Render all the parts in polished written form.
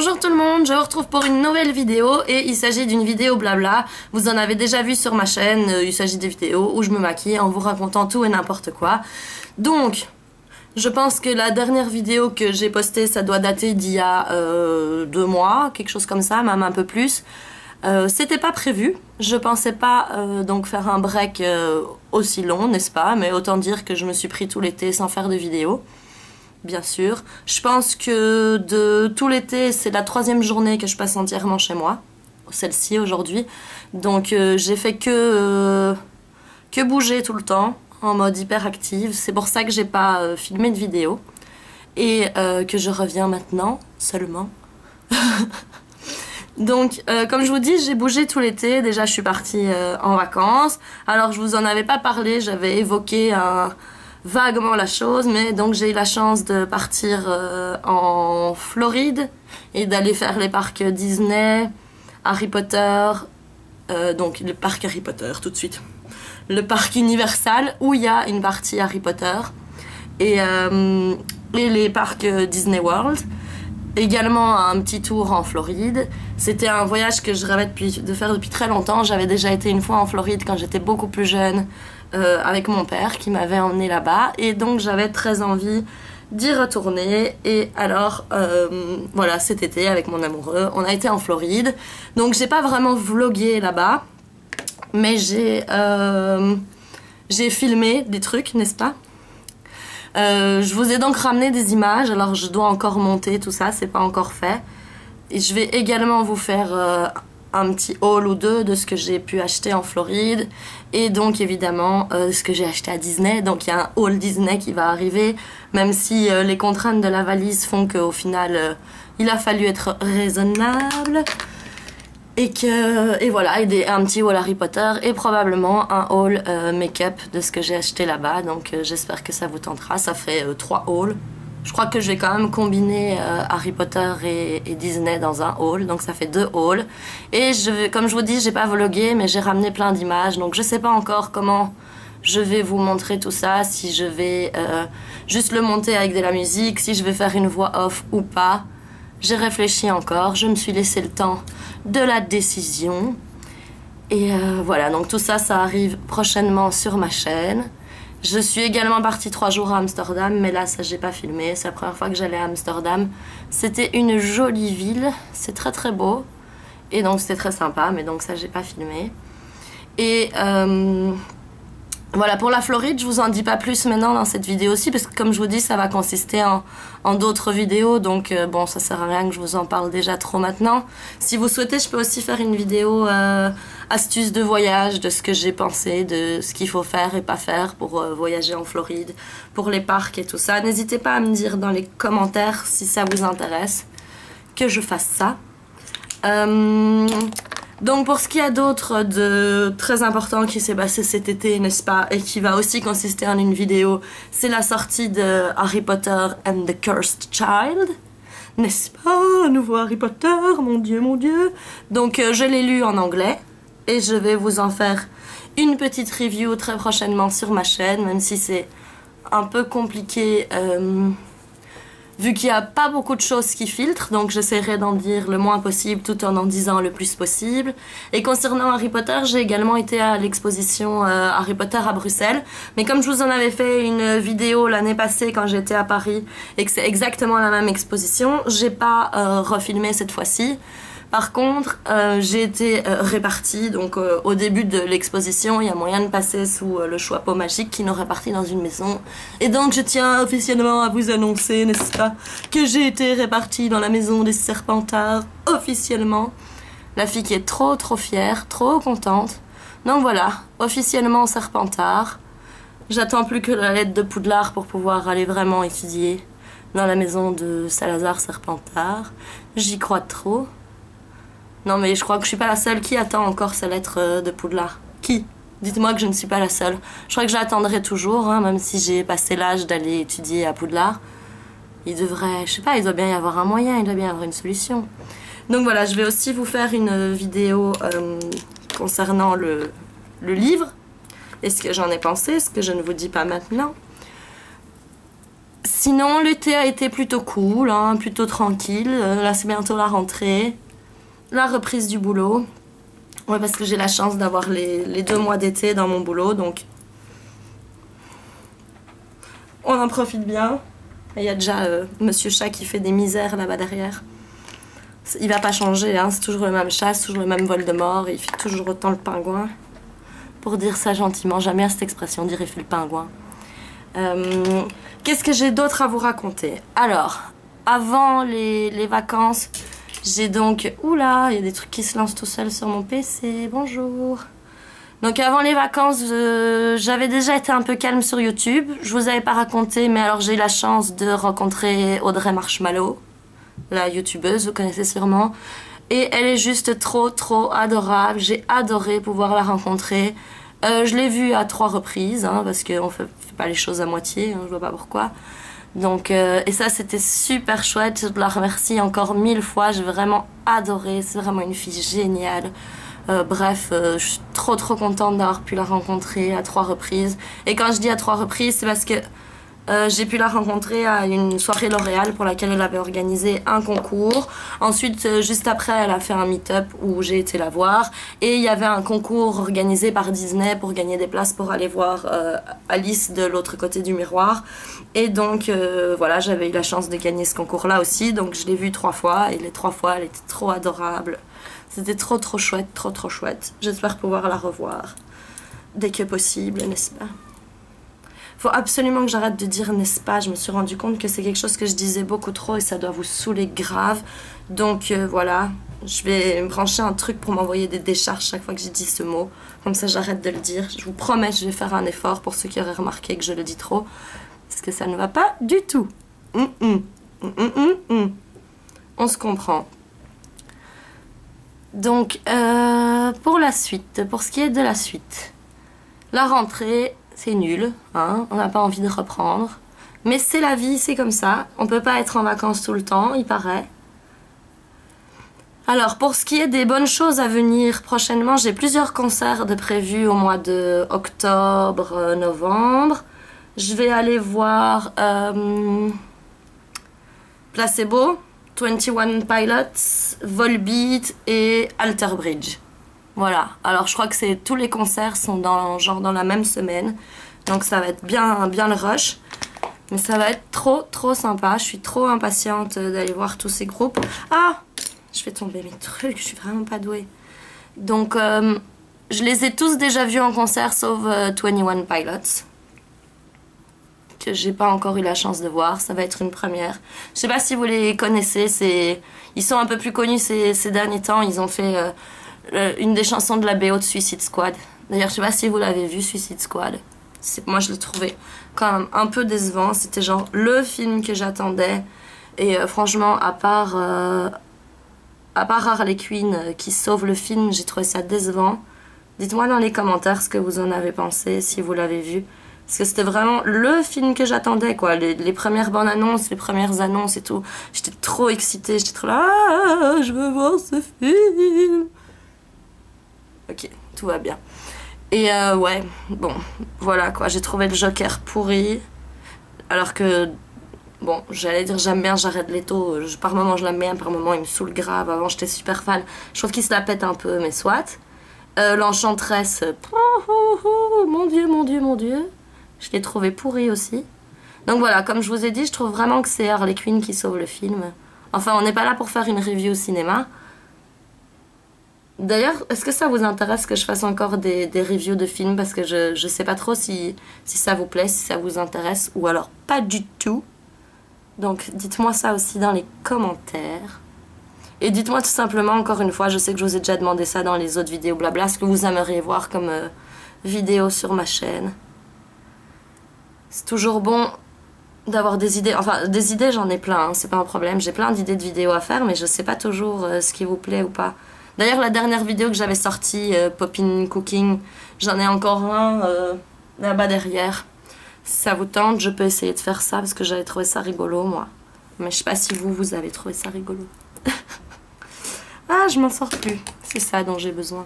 Bonjour tout le monde, je vous retrouve pour une nouvelle vidéo et il s'agit d'une vidéo blabla. Vous en avez déjà vu sur ma chaîne, il s'agit des vidéos où je me maquille en vous racontant tout et n'importe quoi. Donc, je pense que la dernière vidéo que j'ai postée, ça doit dater d'il y a 2 mois, quelque chose comme ça, même un peu plus. C'était pas prévu, je pensais pas donc faire un break aussi long, n'est-ce pas? Mais autant dire que je me suis pris tout l'été sans faire de vidéo. Bien sûr. Je pense que de tout l'été, c'est la 3e journée que je passe entièrement chez moi. Celle-ci aujourd'hui. Donc j'ai fait que bouger tout le temps, en mode hyper active. C'est pour ça que j'ai pas filmé de vidéo. Et que je reviens maintenant, seulement. Donc, comme je vous dis, j'ai bougé tout l'été. Déjà, je suis partie en vacances. Alors, je vous en avais pas parlé. J'avais évoqué vaguement la chose, mais donc j'ai eu la chance de partir en Floride et d'aller faire les parcs Disney, Harry Potter, donc le parc Harry Potter tout de suite, le parc Universal où il y a une partie Harry Potter et les parcs Disney World. Également un petit tour en Floride. C'était un voyage que je rêvais de faire depuis très longtemps. J'avais déjà été une fois en Floride quand j'étais beaucoup plus jeune avec mon père qui m'avait emmené là-bas. Et donc j'avais très envie d'y retourner. Et alors voilà, cet été avec mon amoureux, on a été en Floride. Donc j'ai pas vraiment vlogué là-bas. Mais j'ai filmé des trucs, n'est-ce pas? Je vous ai donc ramené des images, alors je dois encore monter tout ça, c'est pas encore fait. Et je vais également vous faire un petit haul ou deux de ce que j'ai pu acheter en Floride. Et donc évidemment ce que j'ai acheté à Disney. Donc il y a un haul Disney qui va arriver, même si les contraintes de la valise font qu'au final il a fallu être raisonnable. Et voilà, et un petit haul Harry Potter et probablement un haul make-up de ce que j'ai acheté là-bas. Donc j'espère que ça vous tentera. Ça fait 3 hauls. Je crois que je vais quand même combiner Harry Potter et Disney dans un haul. Donc ça fait 2 hauls. Et comme je vous dis, j'ai pas vlogué, mais j'ai ramené plein d'images. Donc je sais pas encore comment je vais vous montrer tout ça. Si je vais juste le monter avec de la musique, si je vais faire une voix off ou pas. J'ai réfléchi encore, je me suis laissé le temps de la décision. Et voilà, donc tout ça, ça arrive prochainement sur ma chaîne. Je suis également partie 3 jours à Amsterdam, mais là, ça, j'ai pas filmé. C'est la première fois que j'allais à Amsterdam. C'était une jolie ville, c'est très très beau. Et donc, c'était très sympa, mais donc ça, j'ai pas filmé. Et voilà, pour la Floride, je vous en dis pas plus maintenant dans cette vidéo aussi, parce que comme je vous dis, ça va consister en d'autres vidéos, donc bon, ça sert à rien que je vous en parle déjà trop maintenant. Si vous souhaitez, je peux aussi faire une vidéo astuces de voyage, de ce que j'ai pensé, de ce qu'il faut faire et pas faire pour voyager en Floride, pour les parcs et tout ça. N'hésitez pas à me dire dans les commentaires si ça vous intéresse que je fasse ça. Donc pour ce qu'il y a d'autre de très important qui s'est passé cet été, n'est-ce pas, et qui va aussi consister en une vidéo, c'est la sortie de Harry Potter and the Cursed Child, n'est-ce pas, un nouveau Harry Potter, mon Dieu, mon Dieu. Donc je l'ai lu en anglais et je vais vous en faire une petite review très prochainement sur ma chaîne, même si c'est un peu compliqué vu qu'il n'y a pas beaucoup de choses qui filtrent, donc j'essaierai d'en dire le moins possible tout en disant le plus possible. Et concernant Harry Potter, j'ai également été à l'exposition Harry Potter à Bruxelles. Mais comme je vous en avais fait une vidéo l'année passée quand j'étais à Paris et que c'est exactement la même exposition, j'ai pas refilmé cette fois-ci. Par contre, j'ai été répartie, donc au début de l'exposition, il y a moyen de passer sous le chapeau magique qui nous répartit dans une maison. Et donc je tiens officiellement à vous annoncer, n'est-ce pas, que j'ai été répartie dans la maison des Serpentards, officiellement. La fille qui est trop fière, trop contente. Donc voilà, officiellement Serpentard. J'attends plus que la lettre de Poudlard pour pouvoir aller vraiment étudier dans la maison de Salazar Serpentard. J'y crois trop. Non mais je crois que je suis pas la seule. Qui attend encore sa lettre de Poudlard? Qui? Dites-moi que je ne suis pas la seule. Je crois que j'attendrai toujours, hein, même si j'ai passé l'âge d'aller étudier à Poudlard. Il devrait, je sais pas, il doit bien y avoir un moyen, il doit bien y avoir une solution. Donc voilà, je vais aussi vous faire une vidéo concernant le livre. Et ce que j'en ai pensé, ce que je ne vous dis pas maintenant. Sinon, l'été a été plutôt cool, hein, plutôt tranquille. Là, c'est bientôt la rentrée. La reprise du boulot. Ouais, parce que j'ai la chance d'avoir les 2 mois d'été dans mon boulot, donc on en profite bien. Et il y a déjà Monsieur Chat qui fait des misères là-bas derrière. Il va pas changer, hein, c'est toujours le même chat, c'est toujours le même Voldemort, et il fait toujours autant le pingouin. Pour dire ça gentiment, j'aime bien cette expression, dire il fait le pingouin. Qu'est-ce que j'ai d'autre à vous raconter? Alors, avant les vacances, j'ai donc... Oula, il y a des trucs qui se lancent tout seuls sur mon PC, bonjour. Donc avant les vacances, j'avais déjà été un peu calme sur YouTube. Je vous avais pas raconté, mais alors j'ai eu la chance de rencontrer Audrey Marshmallow, la youtubeuse, vous connaissez sûrement. Et elle est juste trop adorable. J'ai adoré pouvoir la rencontrer. Je l'ai vue à 3 reprises, hein, parce qu'on fait pas les choses à moitié, hein, je vois pas pourquoi. Donc, et ça c'était super chouette, je la remercie encore 1000 fois, j'ai vraiment adoré, c'est vraiment une fille géniale. Bref, je suis trop contente d'avoir pu la rencontrer à 3 reprises. Et quand je dis à 3 reprises, c'est parce que j'ai pu la rencontrer à une soirée L'Oréal pour laquelle elle avait organisé un concours. Ensuite, juste après, elle a fait un meet-up où j'ai été la voir. Et il y avait un concours organisé par Disney pour gagner des places pour aller voir Alice de l'autre côté du miroir. Et donc, voilà, j'avais eu la chance de gagner ce concours-là aussi. Donc, je l'ai vue 3 fois. Et les 3 fois, elle était trop adorable. C'était trop chouette, trop chouette. J'espère pouvoir la revoir dès que possible, n'est-ce pas? Faut absolument que j'arrête de dire n'est-ce pas. Je me suis rendu compte que c'est quelque chose que je disais beaucoup trop et ça doit vous saouler grave. Donc voilà, je vais me brancher un truc pour m'envoyer des décharges chaque fois que j'ai dit ce mot. Comme ça j'arrête de le dire. Je vous promets, je vais faire un effort pour ceux qui auraient remarqué que je le dis trop. Parce que ça ne va pas du tout. On se comprend. Donc pour la suite, pour ce qui est de la suite, la rentrée... C'est nul, hein, on n'a pas envie de reprendre. Mais c'est la vie, c'est comme ça. On peut pas être en vacances tout le temps, il paraît. Alors, pour ce qui est des bonnes choses à venir prochainement, j'ai plusieurs concerts de prévus au mois de octobre, novembre. Je vais aller voir Placebo, 21 Pilots, Volbeat et Alter Bridge. Voilà, alors je crois que tous les concerts sont dans la même semaine. Donc ça va être bien le rush. Mais ça va être trop sympa. Je suis trop impatiente d'aller voir tous ces groupes. Ah, je fais tomber mes trucs, je suis vraiment pas douée. Donc je les ai tous déjà vus en concert sauf 21 Pilots. Que j'ai pas encore eu la chance de voir, ça va être une première. Je sais pas si vous les connaissez, ils sont un peu plus connus ces derniers temps. Ils ont fait... une des chansons de la BO de Suicide Squad. D'ailleurs, je sais pas si vous l'avez vu, Suicide Squad. Moi, je l'ai trouvé quand même un peu décevant. C'était genre le film que j'attendais. Et franchement, à part Harley Quinn qui sauve le film, j'ai trouvé ça décevant. Dites-moi dans les commentaires ce que vous en avez pensé, si vous l'avez vu. Parce que c'était vraiment le film que j'attendais, quoi. Les premières bandes annonces, les premières annonces et tout. J'étais trop excitée, j'étais trop là, ah, je veux voir ce film. Ok, tout va bien. Et ouais, bon, voilà quoi, j'ai trouvé le Joker pourri. Alors que, bon, j'allais dire j'aime bien Jared Leto. Par moment je l'aime bien, par moment il me saoule grave. Avant j'étais super fan. Je trouve qu'il se la pète un peu, mais soit. L'Enchantresse, mon dieu. Je l'ai trouvé pourri aussi. Donc voilà, comme je vous ai dit, je trouve vraiment que c'est Harley Quinn qui sauve le film. Enfin, on n'est pas là pour faire une review au cinéma. D'ailleurs, est-ce que ça vous intéresse que je fasse encore des reviews de films? Parce que je sais pas trop si ça vous plaît, si ça vous intéresse, ou alors pas du tout. Donc dites-moi ça aussi dans les commentaires. Et dites-moi tout simplement, encore une fois, je sais que je vous ai déjà demandé ça dans les autres vidéos blabla, ce que vous aimeriez voir comme vidéo sur ma chaîne. C'est toujours bon d'avoir des idées. Enfin, des idées, j'en ai plein, hein, c'est pas un problème. J'ai plein d'idées de vidéos à faire, mais je sais pas toujours ce qui vous plaît ou pas. D'ailleurs, la dernière vidéo que j'avais sortie, Poppin' Cooking, j'en ai encore un là-bas derrière. Si ça vous tente, je peux essayer de faire ça parce que j'avais trouvé ça rigolo, moi. Mais je sais pas si vous avez trouvé ça rigolo. Ah, je m'en sors plus. C'est ça dont j'ai besoin.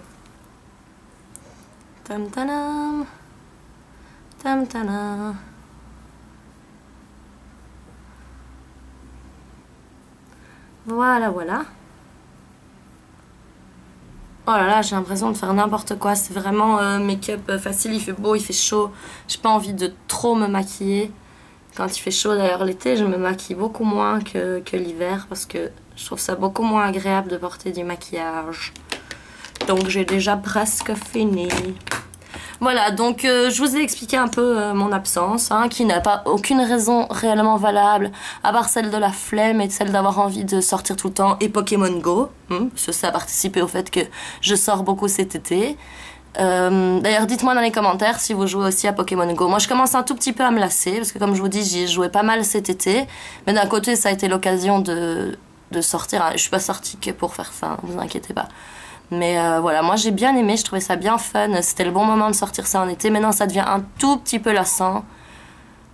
Tam tanam. Tam tanam. Voilà, voilà. Oh là là, j'ai l'impression de faire n'importe quoi. C'est vraiment make-up facile. Il fait beau, il fait chaud. J'ai pas envie de trop me maquiller. Quand il fait chaud, d'ailleurs, l'été, je me maquille beaucoup moins que l'hiver parce que je trouve ça beaucoup moins agréable de porter du maquillage. Donc, j'ai déjà presque fini. Voilà, donc je vous ai expliqué un peu mon absence, hein, qui n'a pas aucune raison réellement valable, à part celle de la flemme et celle d'avoir envie de sortir tout le temps, et Pokémon Go, parce que ça a participé au fait que je sors beaucoup cet été. D'ailleurs, dites-moi dans les commentaires si vous jouez aussi à Pokémon Go. Moi, je commence un tout petit peu à me lasser, parce que comme je vous dis, j'y ai joué pas mal cet été, mais d'un côté, ça a été l'occasion de sortir. Je suis pas sortie que pour faire ça, hein, vous inquiétez pas. Mais voilà, moi j'ai bien aimé, je trouvais ça bien fun. C'était le bon moment de sortir ça en été. Maintenant ça devient un tout petit peu lassant.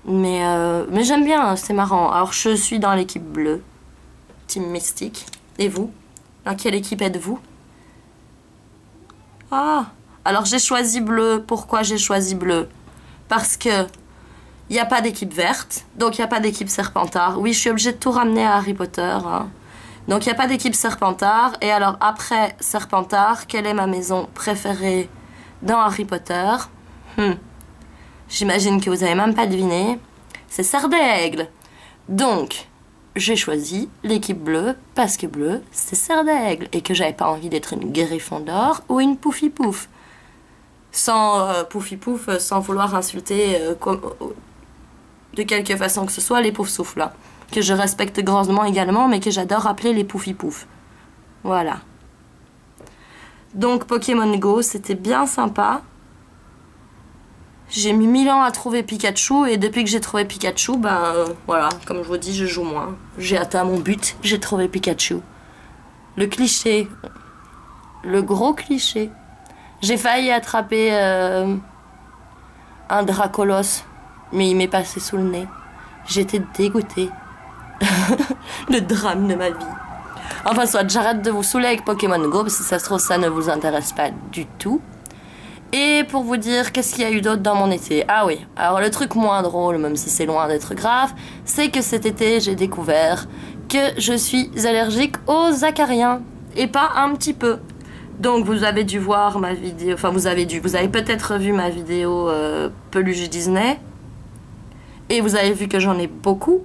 Mais j'aime bien, c'est marrant. Alors je suis dans l'équipe bleue, Team Mystique. Et vous? Dans quelle équipe êtes-vous? Ah, alors j'ai choisi bleu. Pourquoi j'ai choisi bleu? Parce que il n'y a pas d'équipe verte, donc il n'y a pas d'équipe Serpentard. Oui, je suis obligée de tout ramener à Harry Potter, hein. Donc il n'y a pas d'équipe Serpentard. Et alors après Serpentard, quelle est ma maison préférée dans Harry Potter? J'imagine que vous n'avez même pas deviné. C'est Serdaigle. Donc j'ai choisi l'équipe bleue parce que bleu c'est Serdaigle. Et que j'avais pas envie d'être une Gryffondor ou une Poufy-Pouf. Sans Poufy-Pouf, sans vouloir insulter de quelque façon que ce soit les Poufsouffles, hein, que je respecte grandement également, mais que j'adore appeler les Poufy-Pouf. Voilà. Donc Pokémon Go, c'était bien sympa. J'ai mis 1000 ans à trouver Pikachu, et depuis que j'ai trouvé Pikachu, voilà, comme je vous dis, je joue moins. J'ai atteint mon but, j'ai trouvé Pikachu. Le cliché. Le gros cliché. J'ai failli attraper un Dracolos, mais il m'est passé sous le nez. J'étais dégoûtée. Le drame de ma vie. Enfin soit, j'arrête de vous saouler avec Pokémon Go, parce que si ça se trouve ça ne vous intéresse pas du tout. Et pour vous dire qu'est-ce qu'il y a eu d'autre dans mon été. Ah oui, alors le truc moins drôle, même si c'est loin d'être grave, c'est que cet été j'ai découvert que je suis allergique aux acariens. Et pas un petit peu. Donc vous avez dû voir ma vidéo, enfin vous avez peut-être vu ma vidéo peluche Disney. Et vous avez vu que j'en ai beaucoup.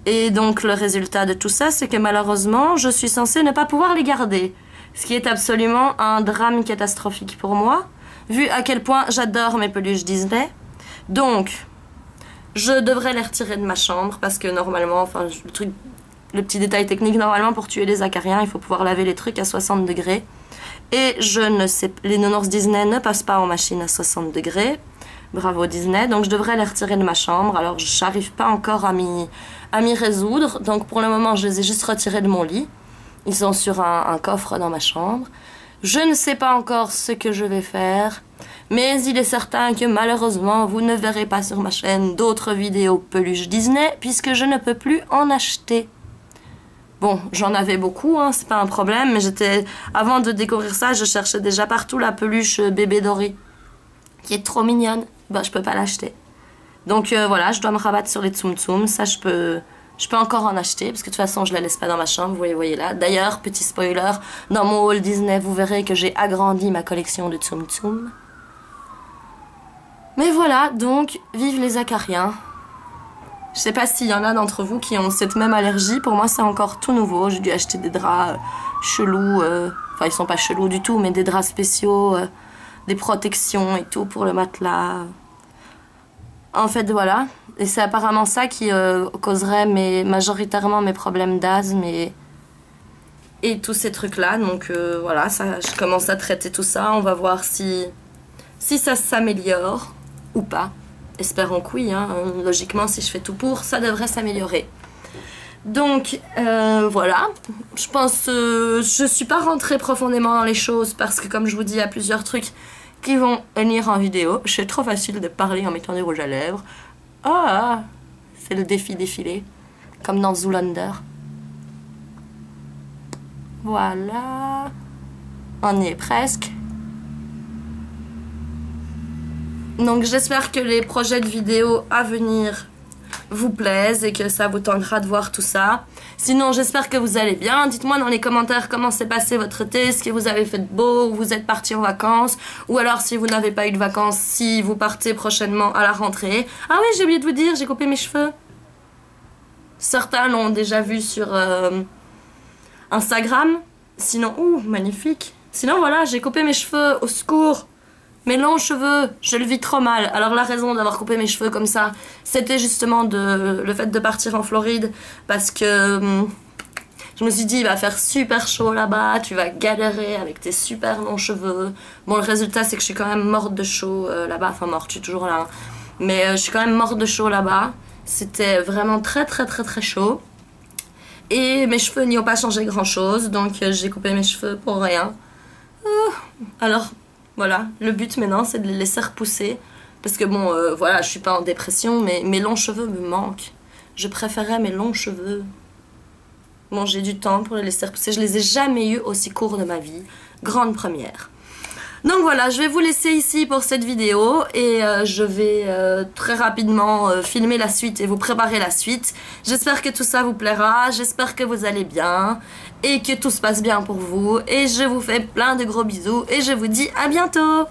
Et donc le résultat de tout ça, c'est que malheureusement, je suis censée ne pas pouvoir les garder. Ce qui est absolument un drame catastrophique pour moi, vu à quel point j'adore mes peluches Disney. Donc, je devrais les retirer de ma chambre, parce que normalement, enfin, le petit détail technique, normalement pour tuer les acariens, il faut pouvoir laver les trucs à 60 degrés. Et je ne sais, les nounours Disney ne passent pas en machine à 60 degrés. Bravo Disney, donc je devrais les retirer de ma chambre. Alors j'arrive pas encore à m'y résoudre. Donc pour le moment je les ai juste retirés de mon lit. Ils sont sur un coffre dans ma chambre. Je ne sais pas encore ce que je vais faire. Mais il est certain que malheureusement vous ne verrez pas sur ma chaîne d'autres vidéos peluche Disney, puisque je ne peux plus en acheter. Bon, j'en avais beaucoup, hein, c'est pas un problème, mais avant de découvrir ça, je cherchais déjà partout la peluche bébé Dory, qui est trop mignonne. Je peux pas l'acheter. Donc voilà, je dois me rabattre sur les Tsum Tsum. Ça, je peux encore en acheter, parce que de toute façon, je la laisse pas dans ma chambre, vous voyez là. D'ailleurs, petit spoiler, dans mon haul Disney, vous verrez que j'ai agrandi ma collection de Tsum Tsum. Mais voilà, donc, vive les acariens. Je sais pas s'il y en a d'entre vous qui ont cette même allergie. Pour moi, c'est encore tout nouveau. J'ai dû acheter des draps chelous. Enfin, ils sont pas chelous du tout, mais des draps spéciaux, des protections et tout pour le matelas. En fait, voilà. Et c'est apparemment ça qui causerait majoritairement mes problèmes d'asthme et tous ces trucs-là. Donc voilà, ça, je commence à traiter tout ça. On va voir si ça s'améliore ou pas. Espérons que oui, hein. Logiquement, si je fais tout pour, ça devrait s'améliorer. Donc, voilà. Je pense je suis pas rentrée profondément dans les choses parce que, comme je vous dis, il y a plusieurs trucs qui vont venir en vidéo. C'est trop facile de parler en mettant des rouges à lèvres. Ah, c'est le défi défilé, comme dans Zoolander. Voilà. On y est presque. Donc j'espère que les projets de vidéos à venir vous plaise et que ça vous tentera de voir tout ça. Sinon, j'espère que vous allez bien. Dites-moi dans les commentaires comment s'est passé votre été, ce que vous avez fait de beau, où vous êtes parti en vacances, ou alors si vous n'avez pas eu de vacances, si vous partez prochainement à la rentrée. Ah oui, j'ai oublié de vous dire, j'ai coupé mes cheveux. Certains l'ont déjà vu sur Instagram. Sinon, ouh, magnifique. Sinon, voilà, j'ai coupé mes cheveux, au secours. Mes longs cheveux, je le vis trop mal. Alors la raison d'avoir coupé mes cheveux comme ça, c'était justement le fait de partir en Floride. Parce que je me suis dit, il va faire super chaud là-bas, tu vas galérer avec tes super longs cheveux. Bon, le résultat, c'est que je suis quand même morte de chaud là-bas. Enfin, morte, je suis toujours là. Hein. Mais je suis quand même morte de chaud là-bas. C'était vraiment très chaud. Et mes cheveux n'y ont pas changé grand-chose. Donc j'ai coupé mes cheveux pour rien. Alors... Voilà, le but maintenant c'est de les laisser repousser. Parce que bon, voilà, je suis pas en dépression, mais mes longs cheveux me manquent. Je préférais mes longs cheveux. Bon, j'ai du temps pour les laisser repousser. Je les ai jamais eu aussi courts de ma vie. Grande première. Donc voilà, je vais vous laisser ici pour cette vidéo. Et je vais très rapidement filmer la suite et vous préparer la suite. J'espère que tout ça vous plaira. J'espère que vous allez bien. Et que tout se passe bien pour vous. Et je vous fais plein de gros bisous. Et je vous dis à bientôt.